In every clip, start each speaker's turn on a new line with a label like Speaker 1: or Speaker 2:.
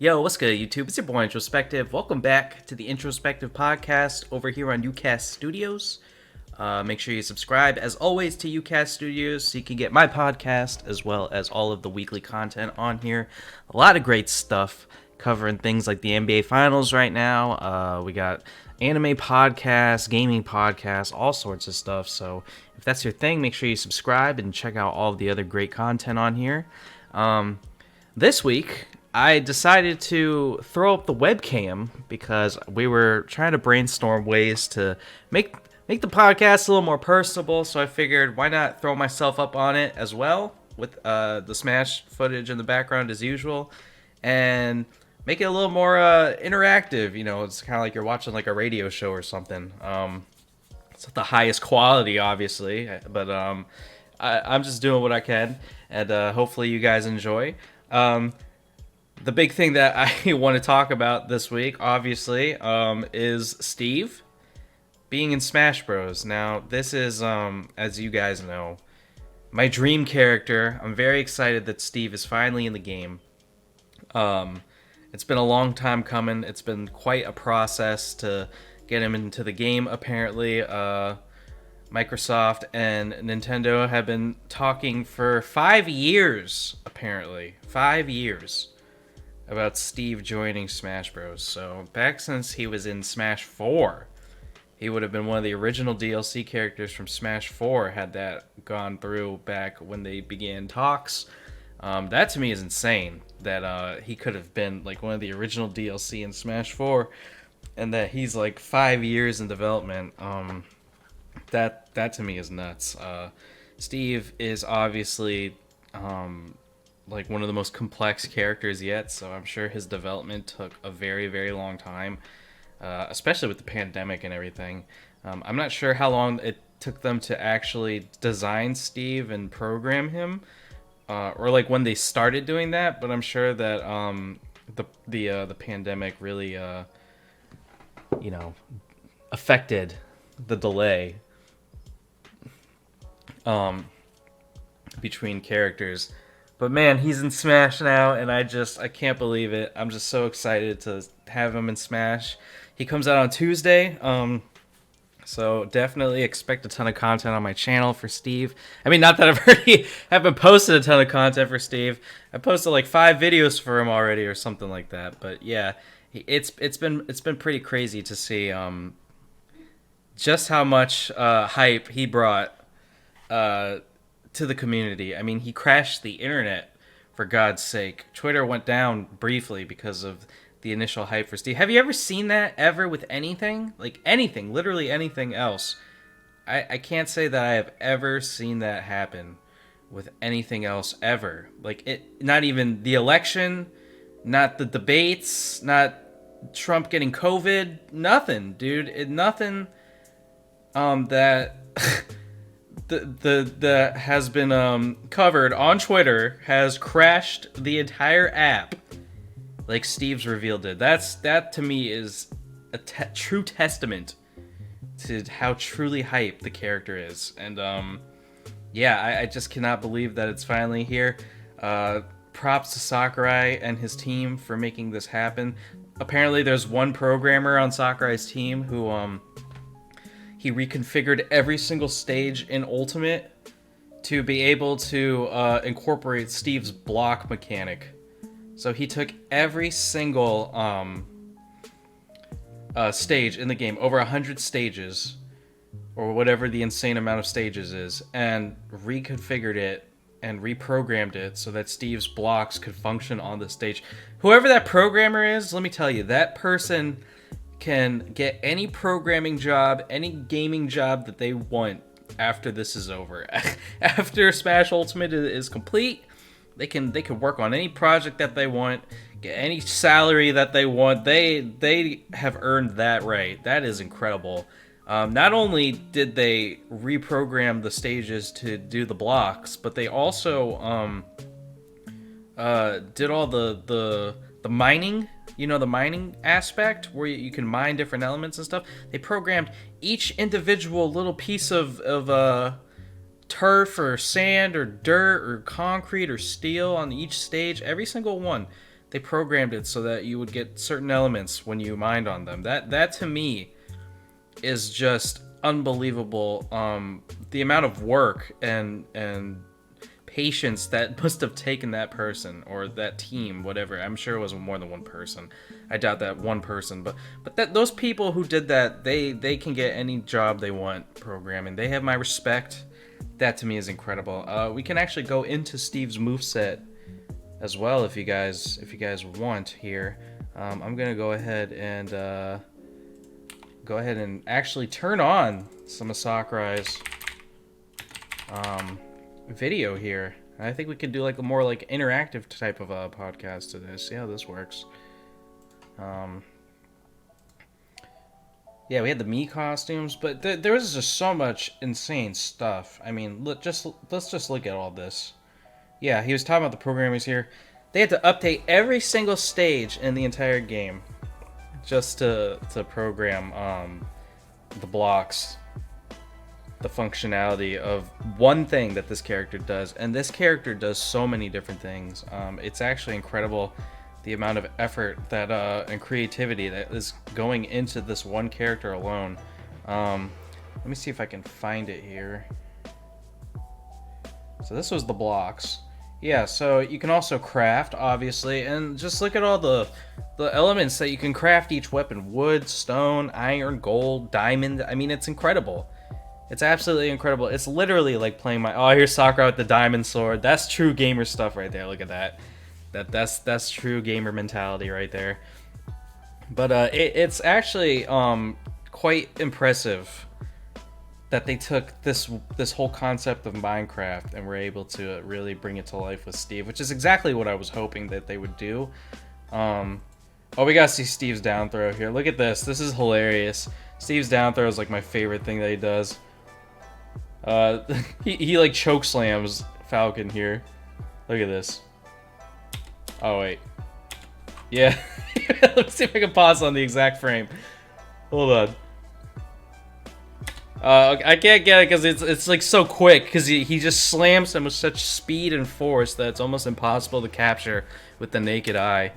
Speaker 1: Yo, what's good, YouTube? It's your boy IntroSpecktive. Welcome back to the IntroSpecktive podcast over here on UCast Studios. Make sure you subscribe, as always, to UCast Studios so you can get my podcast as well as all of the weekly content on here. A lot of great stuff covering things like the NBA Finals right now. We got anime podcasts, gaming podcasts, all sorts of stuff. So if that's your thing, make sure you subscribe and check out all of the other great content on here. This week, I decided to throw up the webcam because we were trying to brainstorm ways to make the podcast a little more personable. So I figured, why not throw myself up on it as well with the Smash footage in the background as usual, and make it a little more interactive. You know, it's kind of like you're watching like a radio show or something. It's not the highest quality, obviously, but I'm just doing what I can, and hopefully you guys enjoy. The big thing that I want to talk about this week, obviously, is Steve being in Smash Bros. Now, this is, as you guys know, my dream character. I'm very excited that Steve is finally in the game. It's been a long time coming. It's been quite a process to get him into the game, apparently. Microsoft and Nintendo have been talking for 5 years, apparently. 5 years. About Steve joining Smash Bros. So back since he was in Smash 4, he would have been one of the original DLC characters from Smash 4 had that gone through back when they began talks. That to me is insane that he could have been like one of the original DLC in Smash 4, and that he's like 5 years in development. That to me is nuts. Steve is obviously like one of the most complex characters yet, so I'm sure his development took a very, very long time, especially with the pandemic and everything. I'm not sure how long it took them to actually design Steve and program him, or like when they started doing that, but I'm sure that the pandemic really affected the delay between characters. But man, he's in Smash now, and I can't believe it. I'm just so excited to have him in Smash. He comes out on Tuesday, so definitely expect a ton of content on my channel for Steve. I mean, not that I've already haven't posted a ton of content for Steve. I posted like 5 videos for him already or something like that. But yeah, it's been pretty crazy to see just how much hype he brought to the community. I mean, he crashed the internet, for God's sake. Twitter went down briefly because of the initial hype for Steve. Have you ever seen that ever with anything? Like anything, literally anything else. I can't say that I have ever seen that happen with anything else ever. Like it, not even the election, not the debates, not Trump getting COVID, nothing, dude. Nothing that that has been covered on Twitter has crashed the entire app like Steve's reveal did. That to me is a true testament to how truly hyped the character is. And yeah, I just cannot believe that it's finally here. Props to Sakurai and his team for making this happen. Apparently there's one programmer on Sakurai's team who he reconfigured every single stage in Ultimate to be able to incorporate Steve's block mechanic. So he took every single stage in the game, over 100 stages, or whatever the insane amount of stages is, and reconfigured it and reprogrammed it so that Steve's blocks could function on the stage. Whoever that programmer is, let me tell you, that person can get any programming job, any gaming job that they want after this is over. After Smash Ultimate is complete, they can work on any project that they want, get any salary that they want. They have earned that right. That is incredible. Not only did they reprogram the stages to do the blocks, but they also did all the mining. You know, the mining aspect where you can mine different elements and stuff. They programmed each individual little piece of turf or sand or dirt or concrete or steel on each stage. Every single one. they programmed it so that you would get certain elements when you mined on them. That to me is just unbelievable. The amount of work and patience that must have taken that person or that team, whatever. I'm sure it was more than one person. I doubt that one person, but those people who did that, they can get any job they want programming. They have my respect. That to me is incredible. We can actually go into Steve's moveset as well if you guys want here. I'm gonna go ahead and actually turn on some of Sakurai's video here. I think we could do like a more like interactive type of a podcast to this. See how this works. Yeah, we had the Mii costumes, but there was just so much insane stuff. I mean, let's just look at all this. Yeah, he was talking about the programmers here. They had to update every single stage in the entire game just to program the blocks, the functionality of one thing that this character does. And this character does so many different things. It's actually incredible the amount of effort that and creativity that is going into this one character alone. Let me see if I can find it here. So this was the blocks. Yeah, so you can also craft, obviously, and just look at all the elements that you can craft each weapon. Wood, stone, iron, gold, diamond. I mean, it's incredible. It's absolutely incredible. It's literally like playing my... Oh, here's Sakurai with the diamond sword. That's true gamer stuff right there. Look at that. That's true gamer mentality right there. But it's actually quite impressive that they took this whole concept of Minecraft and were able to really bring it to life with Steve, which is exactly what I was hoping that they would do. Oh, we gotta see Steve's down throw here. Look at this. This is hilarious. Steve's down throw is like my favorite thing that he does. He like choke slams Falcon here. Look at this. Oh wait. Yeah. Let's see if I can pause on the exact frame. Hold on. I can't get it because it's like so quick because he just slams them with such speed and force that it's almost impossible to capture with the naked eye.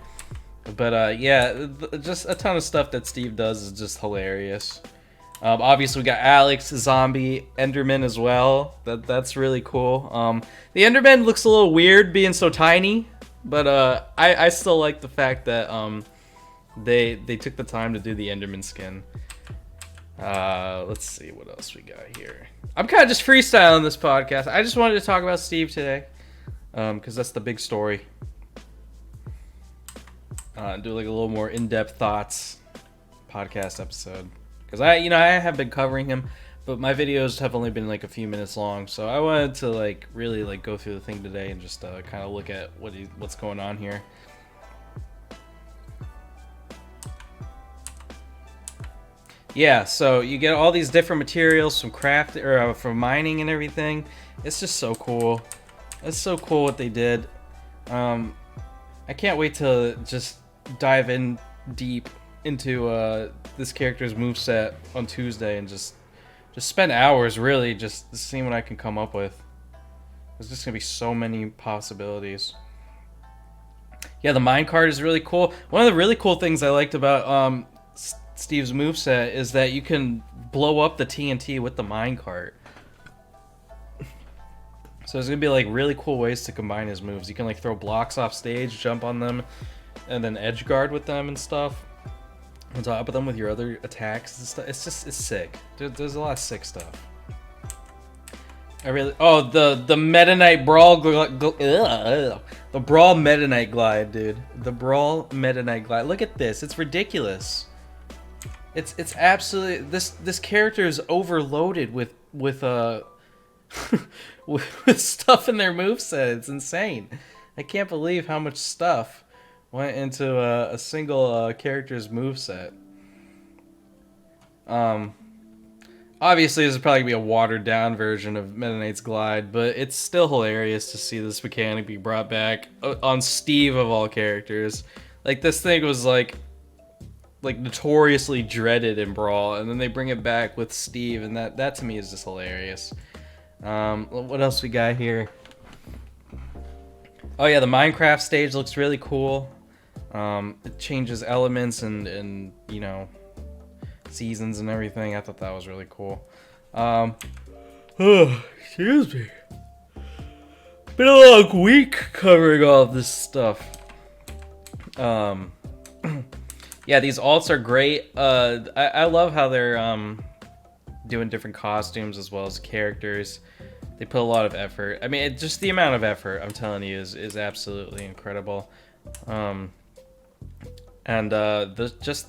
Speaker 1: But yeah, just a ton of stuff that Steve does is just hilarious. Obviously we got Alex, Zombie, Enderman as well. That's really cool. The Enderman looks a little weird being so tiny, but I still like the fact that they took the time to do the Enderman skin. Let's see what else we got here. I'm kind of just freestyling this podcast. I just wanted to talk about Steve today, because that's the big story. Do like a little more in-depth thoughts podcast episode, because I have been covering him, but my videos have only been like a few minutes long, so I wanted to like really like go through the thing today and just kind of look at what's going on here. Yeah, so you get all these different materials from craft or from mining and everything. It's just so cool. It's so cool what they did. I can't wait to just dive in deep into this character's moveset on Tuesday and just spend hours really just seeing what I can come up with. There's just gonna be so many possibilities. Yeah, the minecart is really cool. One of the really cool things I liked about Steve's moveset is that you can blow up the TNT with the minecart. So there's gonna be like really cool ways to combine his moves. You can like throw blocks off stage, jump on them, and then edge guard with them and stuff. On top of them with your other attacks and stuff. It's sick. There's a lot of sick stuff. The Meta Knight Brawl the Brawl Meta Knight Glide, dude. The Brawl Meta Knight Glide. Look at this. It's ridiculous. It's absolutely this character is overloaded with with stuff in their moveset. It's insane. I can't believe how much stuff went into a single character's moveset. Obviously this is probably gonna be a watered down version of Meta Knight's Glide, but it's still hilarious to see this mechanic be brought back on Steve of all characters. Like this thing was like notoriously dreaded in Brawl, and then they bring it back with Steve, and that to me is just hilarious. What else we got here? Oh yeah, the Minecraft stage looks really cool. It changes elements and you know, seasons and everything. I thought that was really cool. Excuse me. Been a long week covering all of this stuff. Yeah, these alts are great. I love how they're doing different costumes as well as characters. They put a lot of effort. I mean, just the amount of effort, I'm telling you, is absolutely incredible. Just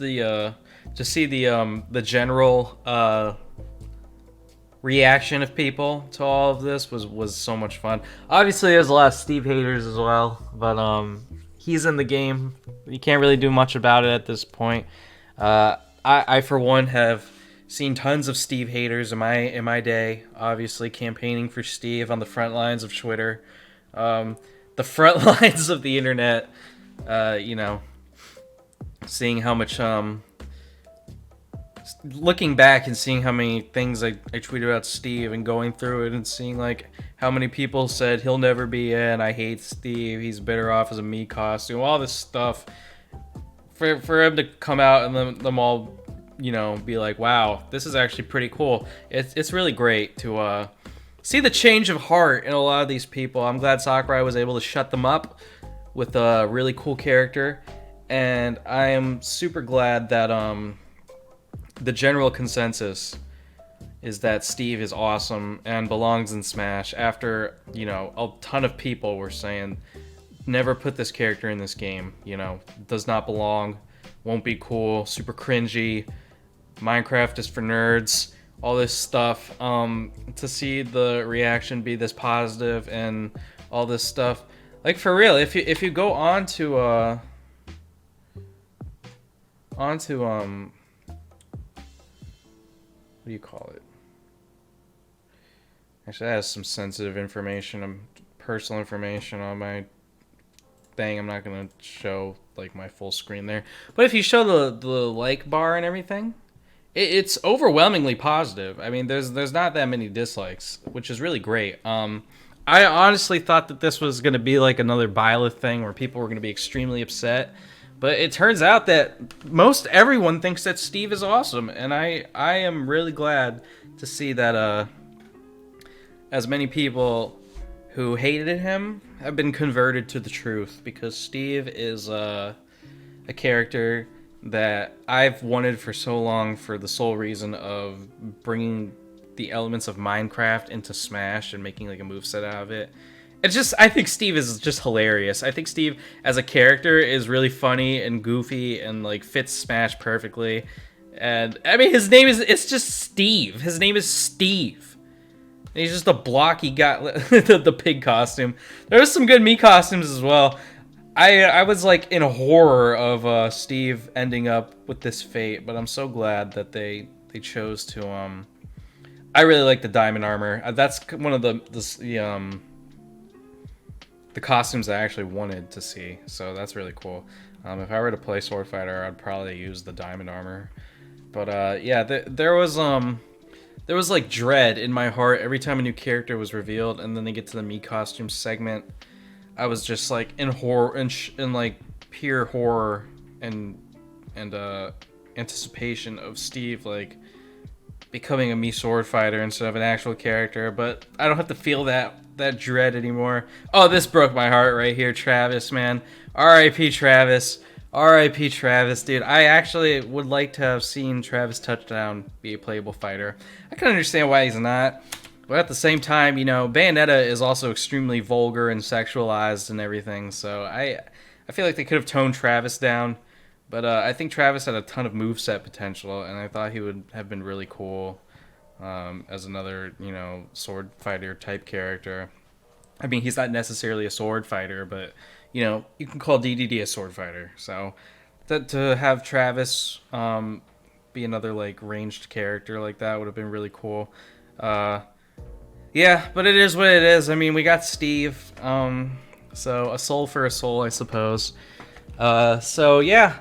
Speaker 1: see the general reaction of people to all of this was so much fun. Obviously, there's a lot of Steve haters as well, but he's in the game. You can't really do much about it at this point. I for one have seen tons of Steve haters in my day. Obviously, campaigning for Steve on the front lines of Twitter, the front lines of the internet. You know, seeing how much looking back and seeing how many things I tweeted about Steve and going through it and seeing like how many people said he'll never be in, I hate Steve, he's better off as a me costume, all this stuff. For him to come out and them all, you know, be like, wow, this is actually pretty cool. It's really great to see the change of heart in a lot of these people. I'm glad Sakurai was able to shut them up with a really cool character, and I am super glad that the general consensus is that Steve is awesome and belongs in Smash after, you know, a ton of people were saying never put this character in this game, you know, does not belong, won't be cool, super cringy, Minecraft is for nerds, all this stuff. To see the reaction be this positive and all this stuff, like for real, if you go onto what do you call it? Actually, that has some sensitive information, personal information on my thing. I'm not gonna show like my full screen there, but if you show the like bar and everything, it's overwhelmingly positive. I mean, there's not that many dislikes, which is really great. I honestly thought that this was gonna be like another Byleth thing where people were gonna be extremely upset. But it turns out that most everyone thinks that Steve is awesome, and I am really glad to see that as many people who hated him have been converted to the truth, because Steve is a character that I've wanted for so long for the sole reason of bringing the elements of Minecraft into Smash and making like a moveset out of it. It's just, I think Steve is just hilarious. I think Steve as a character is really funny and goofy and like fits Smash perfectly. And I mean, it's just Steve. His name is Steve. And he's just a blocky guy, the pig costume. There's some good me costumes as well. I was like in horror of Steve ending up with this fate, but I'm so glad that they chose to I really like the diamond armor. That's one of the costumes I actually wanted to see, so that's really cool. If I were to play Sword Fighter, I'd probably use the diamond armor. But yeah, there was like dread in my heart every time a new character was revealed, and then they get to the me costume segment. I was just like in horror, in like pure horror and anticipation of Steve like becoming a me sword fighter instead of an actual character. But I don't have to feel that dread anymore. Oh, this broke my heart right here, Travis, man. R.I.P. Travis. R.I.P. Travis, dude. I actually would like to have seen Travis Touchdown be a playable fighter. I can understand why he's not, but at the same time, you know, Bayonetta is also extremely vulgar and sexualized and everything, so I feel like they could have toned Travis down, but I think Travis had a ton of moveset potential, and I thought he would have been really cool as another, you know, sword fighter type character. I mean, he's not necessarily a sword fighter, but, you know, you can call DDD a sword fighter. So to have Travis be another, like, ranged character like that would have been really cool. Yeah, but it is what it is. I mean, we got Steve. So a soul for a soul, I suppose. So, yeah.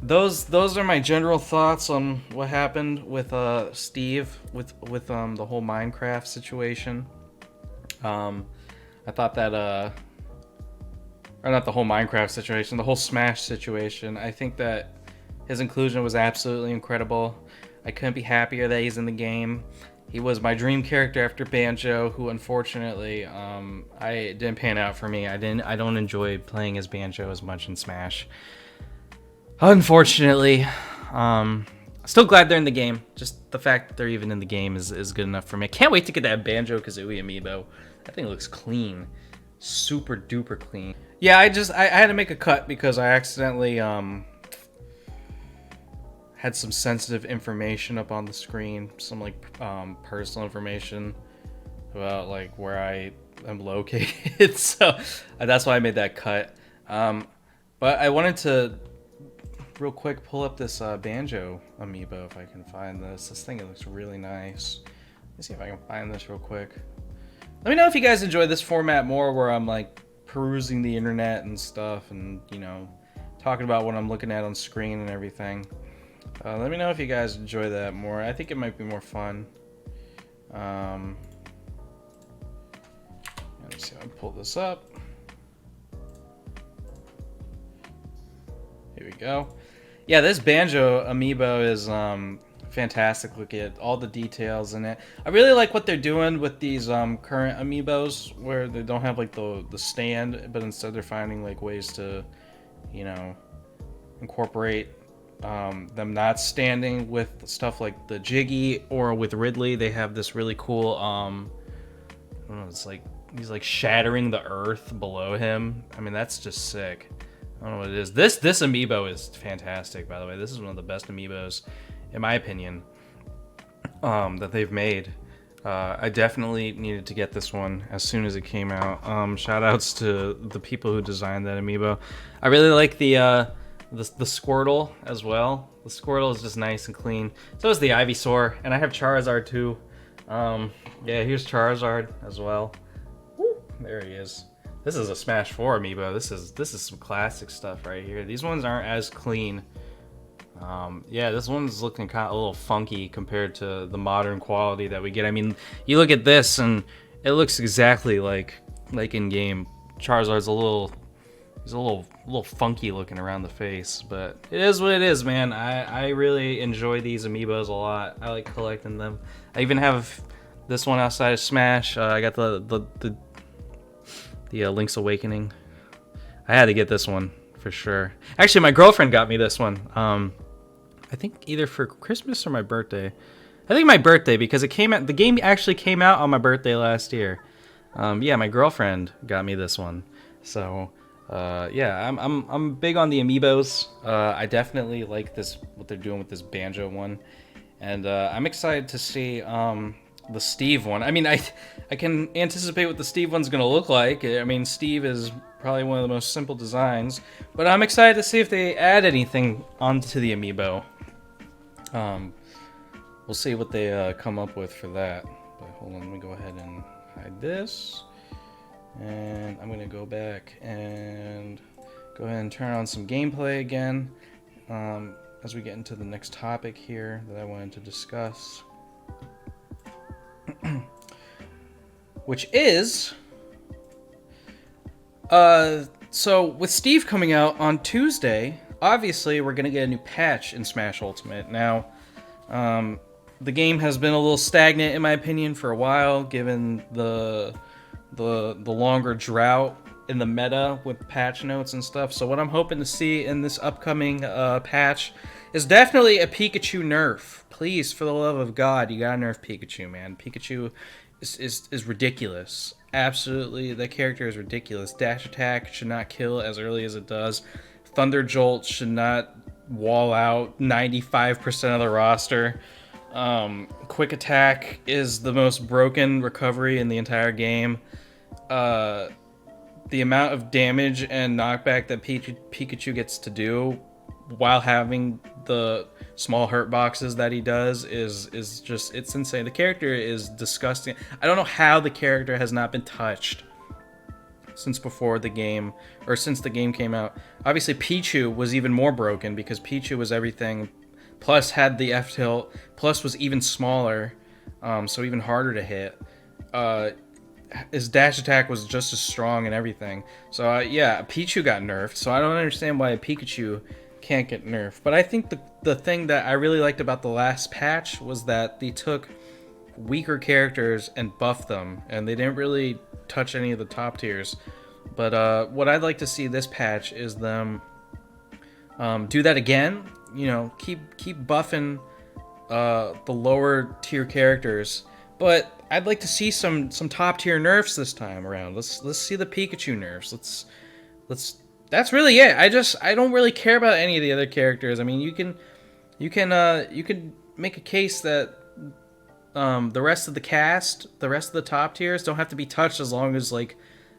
Speaker 1: Those are my general thoughts on what happened with Steve with the whole Minecraft situation. I thought that or not the whole Minecraft situation, the whole Smash situation. I think that his inclusion was absolutely incredible. I couldn't be happier that he's in the game. He was my dream character after Banjo, who unfortunately, I didn't pan out for me. I don't enjoy playing as Banjo as much in Smash. Unfortunately, still glad they're in the game. Just the fact that they're even in the game is good enough for me. Can't wait to get that Banjo-Kazooie amiibo. That thing looks clean, super duper clean. Yeah, I had to make a cut because I accidentally had some sensitive information up on the screen, some like personal information about like where I am located. So that's why I made that cut. But I wanted to real quick pull up this Banjo amiibo if I can find this. This thing, it looks really nice. Let me see if I can find this real quick. Let me know if you guys enjoy this format more, where I'm like perusing the internet and stuff, and you know, talking about what I'm looking at on screen and everything. Let me know if you guys enjoy that more. I think it might be more fun. Let me see if I can pull this up. Here we go. Yeah, this Banjo amiibo is fantastic. Look at all the details in it. I really like what they're doing with these current amiibos, where they don't have like the stand, but instead they're finding like ways to, you know, incorporate them not standing with stuff like the Jiggy, or with Ridley they have this really cool I don't know, it's like he's like shattering the earth below him. I mean, that's just sick. I don't know what it is. This amiibo is fantastic, by the way. This is one of the best amiibos in my opinion that they've made. I definitely needed to get this one as soon as it came out. Shout outs to the people who designed that amiibo. I really like the Squirtle as well. The Squirtle is just nice and clean. So is the Ivysaur, and I have Charizard too. Yeah, here's Charizard as well. Woo, there he is. This is a Smash 4 amiibo. This is some classic stuff right here. These ones aren't as clean. Yeah, this one's looking kind of a little funky compared to the modern quality that we get. I mean, you look at this and it looks exactly like in game. Charizard's he's a little funky looking around the face, but it is what it is, man. I really enjoy these amiibos a lot. I like collecting them. I even have this one outside of Smash. I got the Link's Awakening. I had to get this one for sure. Actually, my girlfriend got me this one. I think either for Christmas or my birthday. I think my birthday, because the game actually came out on my birthday last year. Yeah, my girlfriend got me this one. So yeah, I'm big on the amiibos. I definitely like what they're doing with this Banjo one, and I'm excited to see the Steve one. I mean, I can anticipate what the Steve one's gonna look like. I mean, Steve is probably one of the most simple designs, but I'm excited to see if they add anything onto the amiibo. We'll see what they come up with for that. But hold on, let me go ahead and hide this. And I'm gonna go back and go ahead and turn on some gameplay again as we get into the next topic here that I wanted to discuss, which is so with Steve coming out on Tuesday, obviously we're gonna get a new patch in Smash Ultimate. Now the game has been a little stagnant in my opinion for a while, given the longer drought in the meta with patch notes and stuff. So what I'm hoping to see in this upcoming patch is definitely a Pikachu nerf. Please, for the love of God, you gotta nerf Pikachu, man. Pikachu is ridiculous. Absolutely, that character is ridiculous. Dash attack should not kill as early as it does. Thunder Jolt should not wall out 95% of the roster. Quick attack is the most broken recovery in the entire game. The amount of damage and knockback that Pikachu gets to do while having the small hurt boxes that he does is just, it's insane. The character is disgusting. I don't know how the character has not been touched since before the game, or since the game came out. Obviously Pichu was even more broken because Pichu was everything, plus had the F tilt, plus was even smaller, so even harder to hit. his dash attack was just as strong and everything. So yeah, Pichu got nerfed. So I don't understand why a Pikachu can't get nerfed. But I think the thing that I really liked about the last patch was that they took weaker characters and buffed them, and they didn't really touch any of the top tiers. But what I'd like to see this patch is them do that again. You know, keep buffing the lower tier characters, but I'd like to see some top tier nerfs this time around. Let's see the Pikachu nerfs. Let's. That's really it. I don't really care about any of the other characters. I mean, you can make a case that the rest of the cast, the rest of the top tiers don't have to be touched as long as like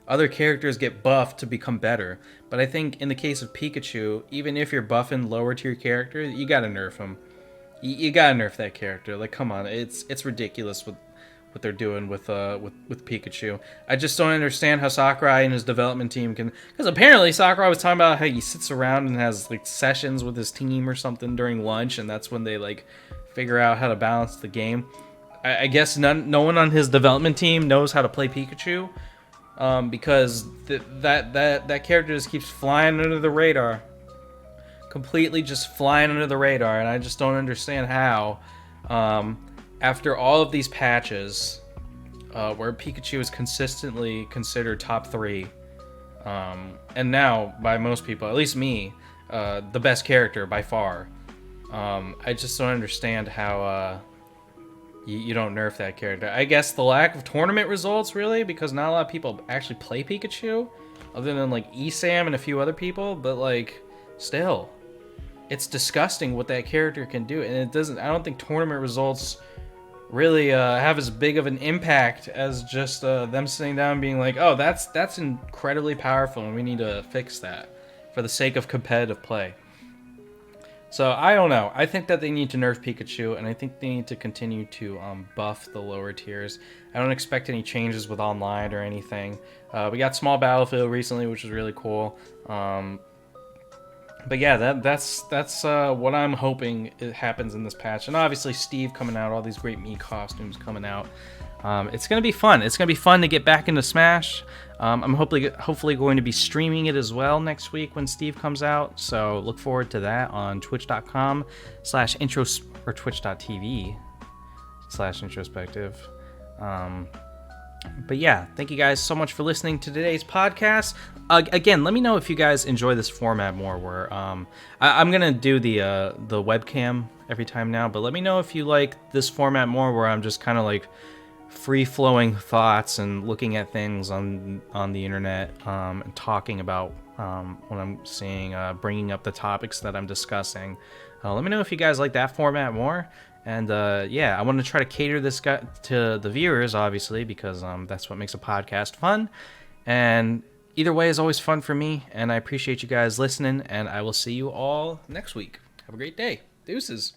Speaker 1: other characters get buffed to become better. But I think in the case of Pikachu, even if you're buffing lower tier characters, you gotta nerf him. You gotta nerf that character. Like, come on, it's ridiculous what they're doing with Pikachu. I just don't understand how Sakurai and his development team can. Because apparently Sakurai was talking about how he sits around and has like sessions with his team or something during lunch, and that's when they like figure out how to balance the game. I guess no one on his development team knows how to play Pikachu, because that character just keeps flying under the radar. Completely just flying under the radar, and I just don't understand how, after all of these patches, where Pikachu is consistently considered top 3, and now by most people, at least me, the best character by far. I just don't understand how you don't nerf that character. I guess the lack of tournament results, really, because not a lot of people actually play Pikachu, other than like Esam and a few other people, but like, still. It's disgusting what that character can do, and it doesn't. I don't think tournament results really have as big of an impact as just them sitting down and being like, "Oh, that's incredibly powerful, and we need to fix that for the sake of competitive play." So I don't know. I think that they need to nerf Pikachu, and I think they need to continue to buff the lower tiers. I don't expect any changes with online or anything. We got small battlefield recently, which is really cool. But yeah, that's what I'm hoping it happens in this patch. And obviously Steve coming out, all these great Mii costumes coming out. It's gonna be fun. It's gonna be fun to get back into Smash. I'm hopefully going to be streaming it as well next week when Steve comes out. So look forward to that on twitch.com/intro or twitch.tv/introspective. But yeah, thank you guys so much for listening to today's podcast. Again, let me know if you guys enjoy this format more, where I'm gonna do the webcam every time now, but let me know if you like this format more, where I'm just kind of like free-flowing thoughts and looking at things on the internet, and talking about what I'm seeing, bringing up the topics that I'm discussing. Let me know if you guys like that format more. And yeah, I want to try to cater this guy to the viewers, obviously, because that's what makes a podcast fun. And either way is always fun for me, and I appreciate you guys listening, and I will see you all next week. Have a great day. Deuces.